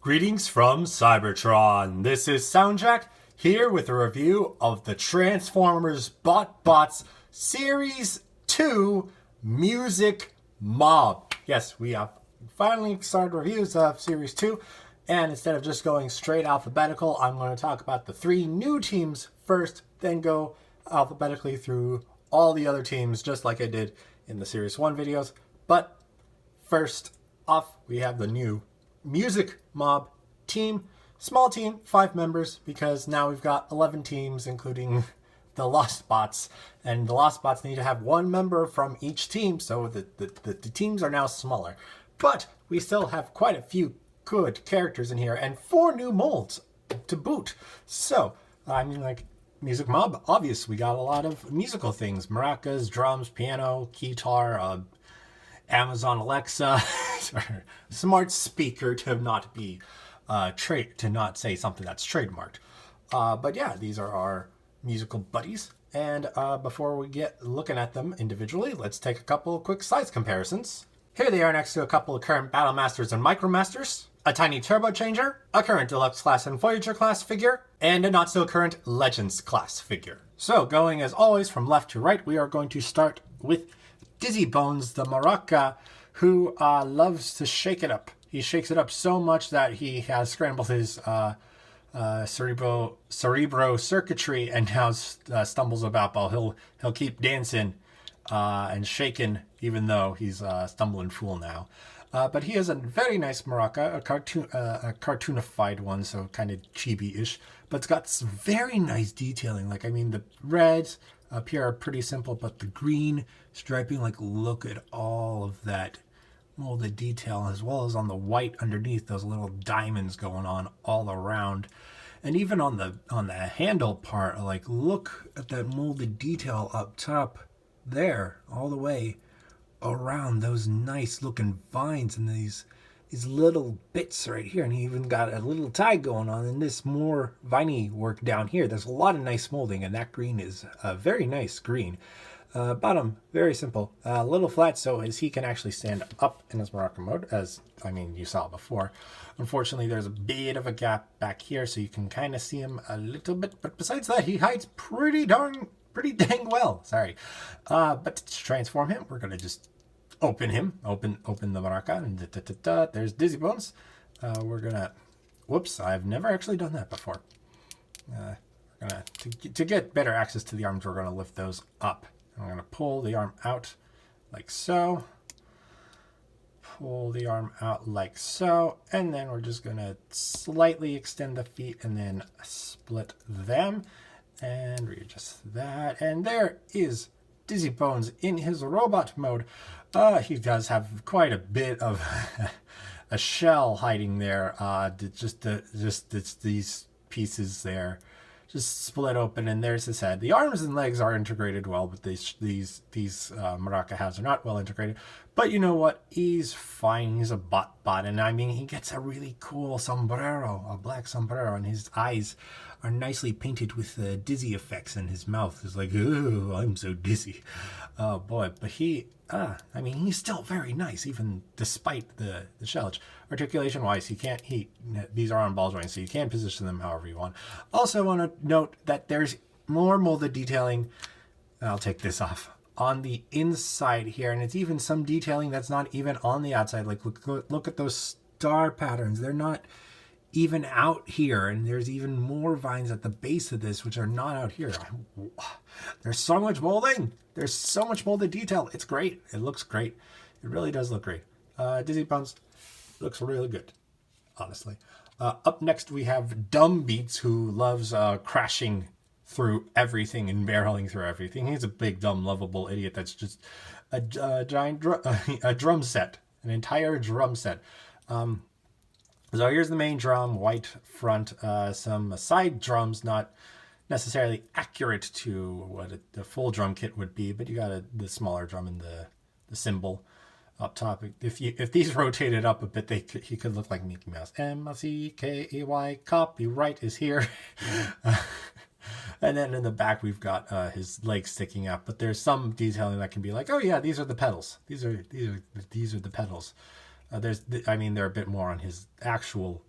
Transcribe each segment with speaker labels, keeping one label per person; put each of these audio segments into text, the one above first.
Speaker 1: Greetings from Cybertron. This is SoundJack here with a review of the Transformers BotBots Series 2 Music Mob. Yes, we have finally started reviews of Series 2, and instead of just going straight alphabetical, I'm going to talk about the three new teams first, then go alphabetically through all the other teams just like I did in the Series 1 videos. But first off, we have the new Music Mob team. Small team, 5 members, because now we've got 11 teams, including the Lost Bots. And the Lost Bots need to have 1 member from each team, so the teams are now smaller. But we still have quite a few good characters in here, and 4 new molds to boot. So, I mean, like, Music Mob, obvious. We got a lot of musical things. Maracas, drums, piano, guitar, Amazon Alexa, smart speaker to not be to not say something that's trademarked. But yeah, these are our musical buddies. And before we get looking at them individually, let's take a couple of quick size comparisons. Here they are next to a couple of current Battle Masters and Micro Masters, a tiny Turbo Changer, a current Deluxe class and Voyager class figure, and a not so current Legends class figure. So going as always from left to right, we are going to start with Dizzy Bones, the Maraca, who loves to shake it up. He shakes it up so much that he has scrambled his cerebro circuitry and now stumbles about. But he'll keep dancing and shaking, even though he's a stumbling fool now. But he is a very nice maraca, a cartoonified one, so kind of chibi-ish. But it's got very nice detailing. Like, I mean, the reds up here are pretty simple, but the green striping, like, look at all of that molded detail, as well as on the white underneath, those little diamonds going on all around. And even on the handle part, like, look at that molded detail up top there, all the way around those nice looking vines and these little bits right here. And he even got a little tie going on in this more viney work down here. There's a lot of nice molding, and that green is a very nice green. Bottom, very simple. A little flat so as he can actually stand up in his Maraca mode, as, I mean, you saw before. Unfortunately, there's a bit of a gap back here, so you can kind of see him a little bit. But besides that, he hides pretty dang well. Sorry. But to transform him, we're going to just open the Maraca, and there's Dizzy Bones. We're going to, whoops, I've never actually done that before. We're gonna, to get better access to the arms, we're going to lift those up. I'm going to pull the arm out like so. Pull the arm out like so. And then we're just going to slightly extend the feet and then split them. And readjust that. And there is Dizzy Bones in his robot mode. He does have quite a bit of a shell hiding there. Just these pieces there. Just split open, and there's his head. The arms and legs are integrated well, but these Maraca halves are not well integrated. But you know what? He's fine. He's a bot, and I mean, he gets a really cool sombrero, a black sombrero, and his eyes are nicely painted with dizzy effects, and his mouth is like, "Ooh, I'm so dizzy." Oh boy! But I mean, he's still very nice, even despite the shellage. Articulation-wise, these are on ball joints, so you can position them however you want. Also want to note that there's more molded detailing. I'll take this off. On the inside here, and it's even some detailing that's not even on the outside. Like, look at those star patterns. They're not even out here, and there's even more vines at the base of this, which are not out here. There's so much molding. There's so much molded detail. It's great. It looks great. It really does look great. Dizzy Bones looks really good, honestly. Up next, we have Dumb Beats, who loves crashing through everything and barreling through everything. He's a big, dumb, lovable idiot that's just a giant drum set, an entire drum set. So here's the main drum, white front, some side drums, not necessarily accurate to what the full drum kit would be, but you got the smaller drum and the cymbal up top. If these rotated up a bit, he could look like Mickey Mouse. MCKAY, copyright is here. And then in the back we've got his legs sticking out, but there's some detailing that can be like, oh yeah, these are the pedals. These are the pedals. They're a bit more on his actual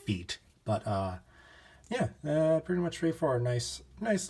Speaker 1: feet. But yeah, pretty much straightforward. Nice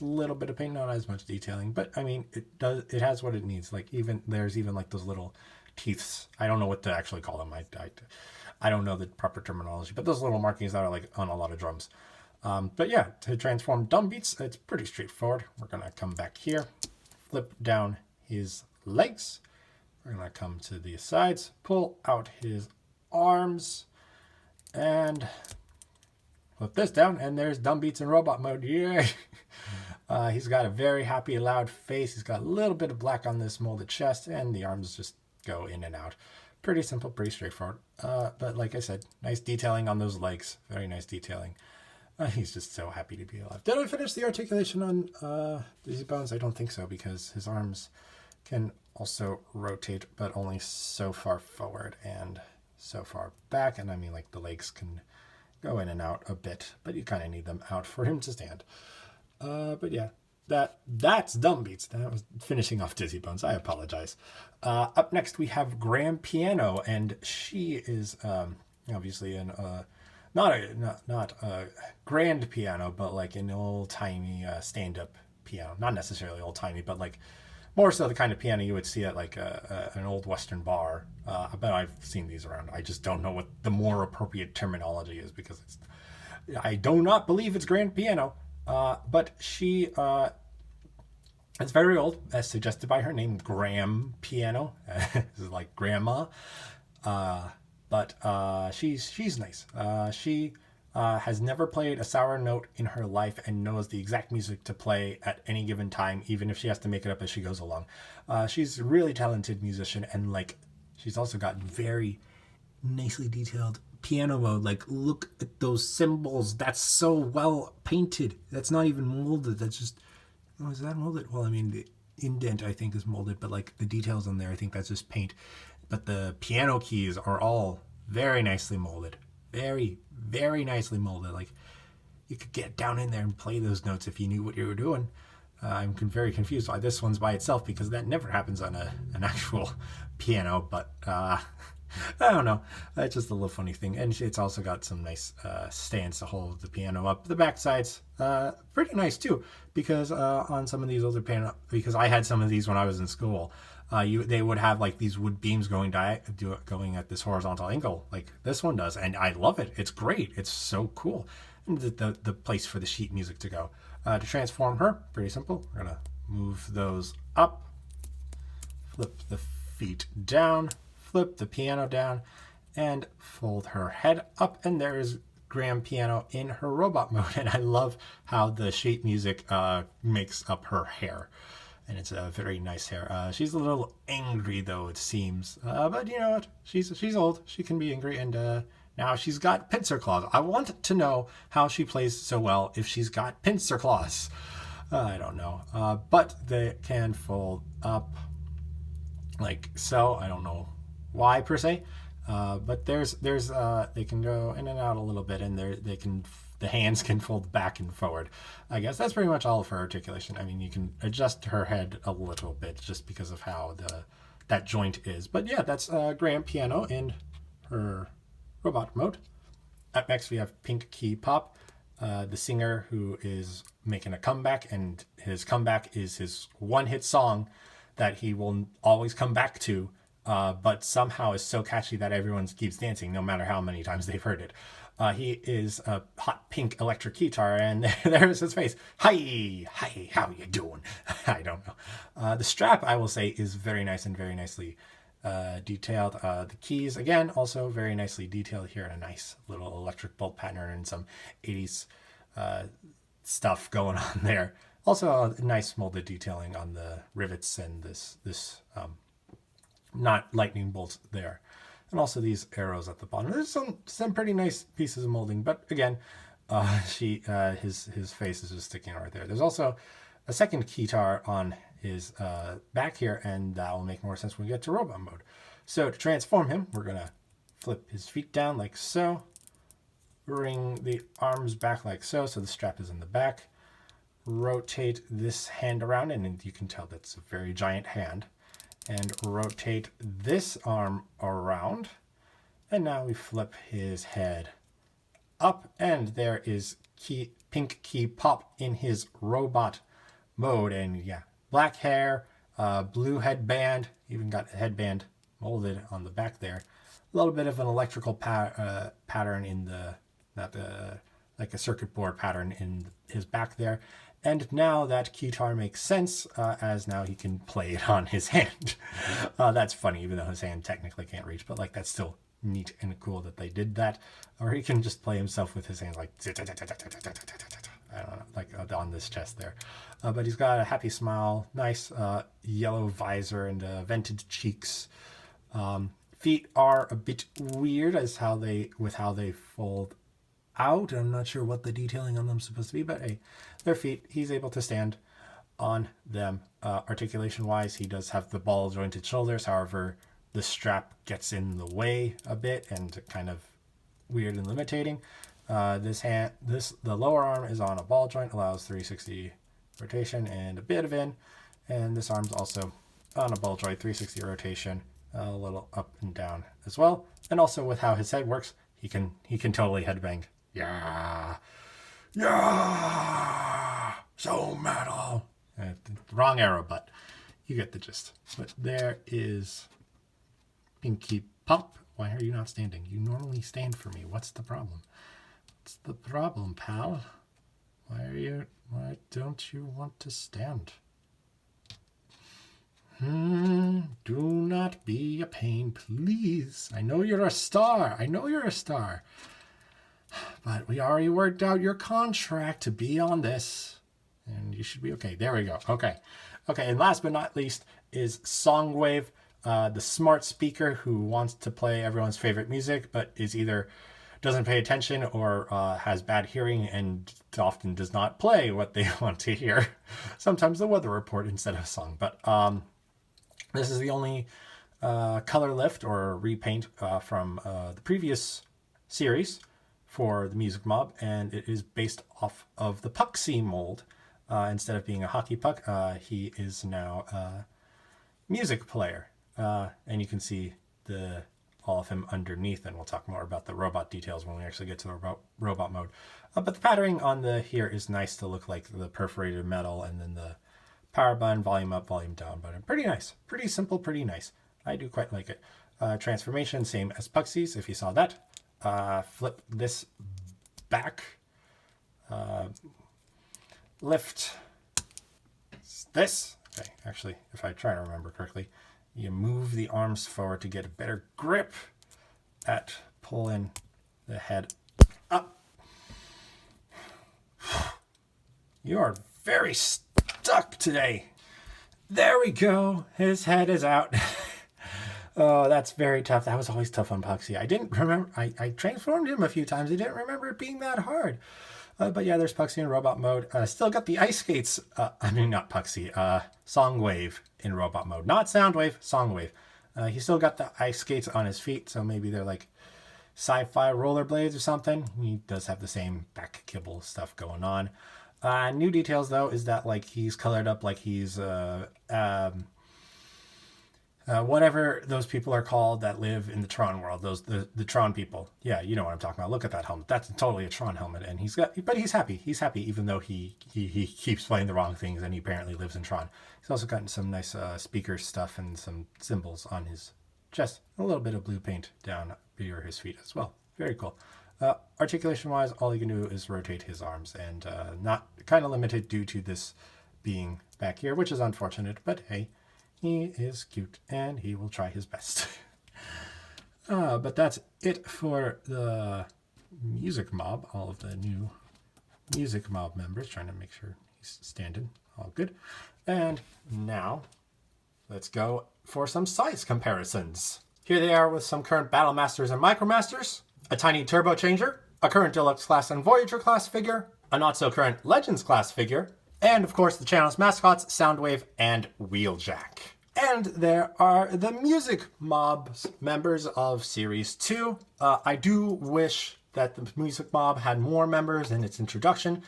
Speaker 1: little bit of paint, not as much detailing, but I mean, it has what it needs. Like there's even like those little teeths. I don't know what to actually call them. I don't know the proper terminology, but those little markings that are like on a lot of drums. But yeah, to transform drum beats, it's pretty straightforward. We're gonna come back here, flip down his legs. We're gonna come to the sides, pull out his arms, and flip this down, and there's dumb beats in robot mode. Yeah. He's got a very happy, loud face. He's got a little bit of black on this molded chest, and the arms just go in and out. Pretty simple, pretty straightforward. But like I said, nice detailing on those legs. Very nice detailing. He's just so happy to be alive. Did I finish the articulation on Dizzy Bones? I don't think so, because his arms can also rotate, but only so far forward and so far back. And I mean, like, the legs can go in and out a bit, but you kind of need them out for him to stand. But yeah, that's Dumb Beats. That was finishing off Dizzy Bones. I apologize. Up next, we have Grand Piano, and she is obviously an not a grand piano, but like an old-timey stand-up piano. Not necessarily old-timey, but like more so the kind of piano you would see at like an old Western bar. I bet I've seen these around. I just don't know what the more appropriate terminology is, because I do not believe it's grand piano. But she is very old, as suggested by her name, Graham Piano. This is like grandma. But she's nice. She has never played a sour note in her life and knows the exact music to play at any given time, even if she has to make it up as she goes along. She's a really talented musician, and like she's also got very nicely detailed piano mode. Like, look at those cymbals. That's so well painted. That's not even molded. That's just, oh, is that molded? Well, I mean, the indent I think is molded, but like the details on there, I think that's just paint. But the piano keys are all very nicely molded. Very, very nicely molded. Like, you could get down in there and play those notes if you knew what you were doing. I'm very confused why this one's by itself, because that never happens on an actual piano. But I don't know. It's just a little funny thing. And it's also got some nice stands to hold the piano up. The back side's pretty nice too, because on some of these older piano, because I had some of these when I was in school, they would have like these wood beams going at this horizontal angle, like this one does, and I love it. It's great. It's so cool. And the place for the sheet music to go. To transform her, pretty simple. We're gonna move those up, flip the feet down, flip the piano down, and fold her head up, and there's Grand Piano in her robot mode. And I love how the sheet music makes up her hair. And it's a very nice hair. She's a little angry, though, it seems. But you know what? She's old. She can be angry. And now she's got pincer claws. I want to know how she plays so well if she's got pincer claws. I don't know. But they can fold up like so. I don't know why, per se. But there's they can go in and out a little bit, and the hands can fold back and forward. I guess that's pretty much all of her articulation. I mean, you can adjust her head a little bit just because of how that joint is. But yeah, that's Grand Piano in her robot mode. Up next, we have Pink Key Pop, the singer who is making a comeback, and his comeback is his one-hit song that he will always come back to, but somehow is so catchy that everyone keeps dancing no matter how many times they've heard it. He is a hot pink electric guitar, and there's his face. Hi, how you doing? I don't know. The strap, I will say, is very nice and very nicely detailed. The keys, again, also very nicely detailed here in a nice little electric bolt pattern and some 80s stuff going on there. Also, a nice molded detailing on the rivets and this not lightning bolts there. And also these arrows at the bottom. There's some pretty nice pieces of molding, but again, his face is just sticking right there. There's also a second guitar on his back here, and that will make more sense when we get to robot mode. So to transform him, we're gonna flip his feet down like so, bring the arms back like so the strap is in the back, rotate this hand around, and you can tell that's a very giant hand, and rotate this arm around, and now we flip his head up, and there is Pink Key Pop in his robot mode. And yeah, black hair, blue headband, even got a headband molded on the back there. A little bit of an electrical pattern in the, like a circuit board pattern in his back there. And now that guitar makes sense, as now he can play it on his hand. That's funny, even though his hand technically can't reach, but like that's still neat and cool that they did that. Or he can just play himself with his hands like, I don't know, like on this chest there. But he's got a happy smile, nice yellow visor and vented cheeks. Feet are a bit weird as how they fold out. I'm not sure what the detailing on them is supposed to be, but hey, their feet, he's able to stand on them. Articulation wise, he does have the ball jointed shoulders. However, the strap gets in the way a bit and kind of weird and limiting. The lower arm is on a ball joint, allows 360 rotation and a bit of in, and this arm's also on a ball joint, 360 rotation, a little up and down as well. And also with how his head works, he can totally headbang. Yeah, so metal. Wrong arrow, but you get the gist. But there is Pinky Pop. Why are you not standing? You normally stand for me. What's the problem? What's the problem, pal? Why don't you want to stand? Do not be a pain, please. I know you're a star. But we already worked out your contract to be on this. And you should be okay. There we go. Okay. And last but not least is Songwave, the smart speaker who wants to play everyone's favorite music, but is either doesn't pay attention or has bad hearing and often does not play what they want to hear. Sometimes the weather report instead of a song. But this is the only color lift or repaint from the previous series for the Music Mob, and it is based off of the Pucksy mold. Instead of being a hockey puck, he is now a music player. And you can see all of him underneath, and we'll talk more about the robot details when we actually get to the robot mode. But the patterning on the here is nice to look like the perforated metal, and then the power button, volume up, volume down button. Pretty nice. Pretty simple, pretty nice. I do quite like it. Transformation, same as Puxy's, if you saw that. Flip this back. Lift this. Okay, actually, if I try to remember correctly, you move the arms forward to get a better grip at pulling the head up. You are very stuck today. There we go. His head is out. Oh, that's very tough. That was always tough on Puxy. I didn't remember. I transformed him a few times. I didn't remember it being that hard. But yeah, there's Puxy in robot mode. Still got the ice skates. Not Puxy. Songwave in robot mode. Not Soundwave, Songwave. He still got the ice skates on his feet, so maybe they're like sci-fi rollerblades or something. He does have the same back kibble stuff going on. New details, though, is that like he's colored up like he's whatever those people are called that live in the Tron world, the Tron people. Yeah, you know what I'm talking about. Look at that helmet. That's totally a Tron helmet, and he's happy. He's happy, even though he keeps playing the wrong things, and he apparently lives in Tron. He's also gotten some nice speaker stuff and some symbols on his chest. A little bit of blue paint down near his feet as well. Very cool. Articulation-wise, all you can do is rotate his arms, and not kind of limited due to this being back here, which is unfortunate. But hey. He is cute, and he will try his best. But that's it for the Music Mob. All of the new Music Mob members. Trying to make sure he's standing. All good. And now, let's go for some size comparisons. Here they are with some current Battle Masters and Micromasters. A tiny Turbo Changer. A current Deluxe class and Voyager class figure. A not-so-current Legends class figure. And, of course, the channel's mascots, Soundwave and Wheeljack. And there are the Music Mob's members of Series 2. I do wish that the Music Mob had more members in its introduction,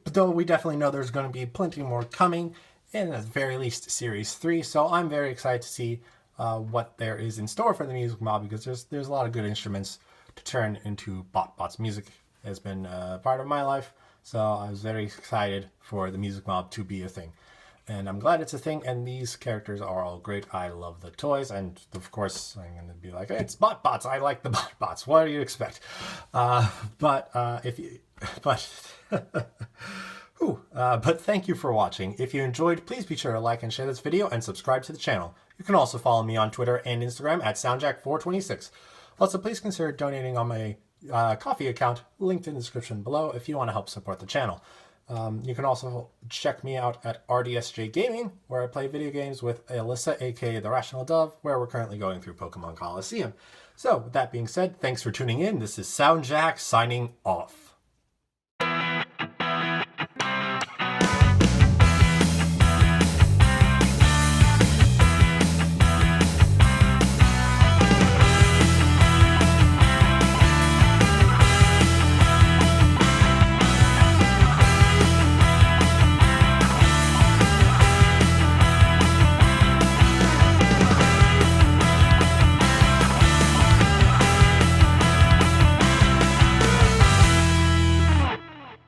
Speaker 1: though we definitely know there's going to be plenty more coming in at the very least Series 3. So I'm very excited to see what there is in store for the Music Mob, because there's a lot of good instruments to turn into BotBots music has been part of my life. So I was very excited for the Music Mob to be a thing. And I'm glad it's a thing, and these characters are all great. I love the toys, and of course, I'm going to be like, hey, it's BotBots. I like the BotBots. What do you expect? But thank you for watching. If you enjoyed, please be sure to like and share this video and subscribe to the channel. You can also follow me on Twitter and Instagram at SoundJack426. Also, please consider donating on my Coffee account, linked in the description below, if you want to help support the channel. You can also check me out at RDSJ Gaming, where I play video games with Alyssa, aka The Rational Dove, where we're currently going through Pokemon Coliseum. So, with that being said, thanks for tuning in. This is SoundJack signing off.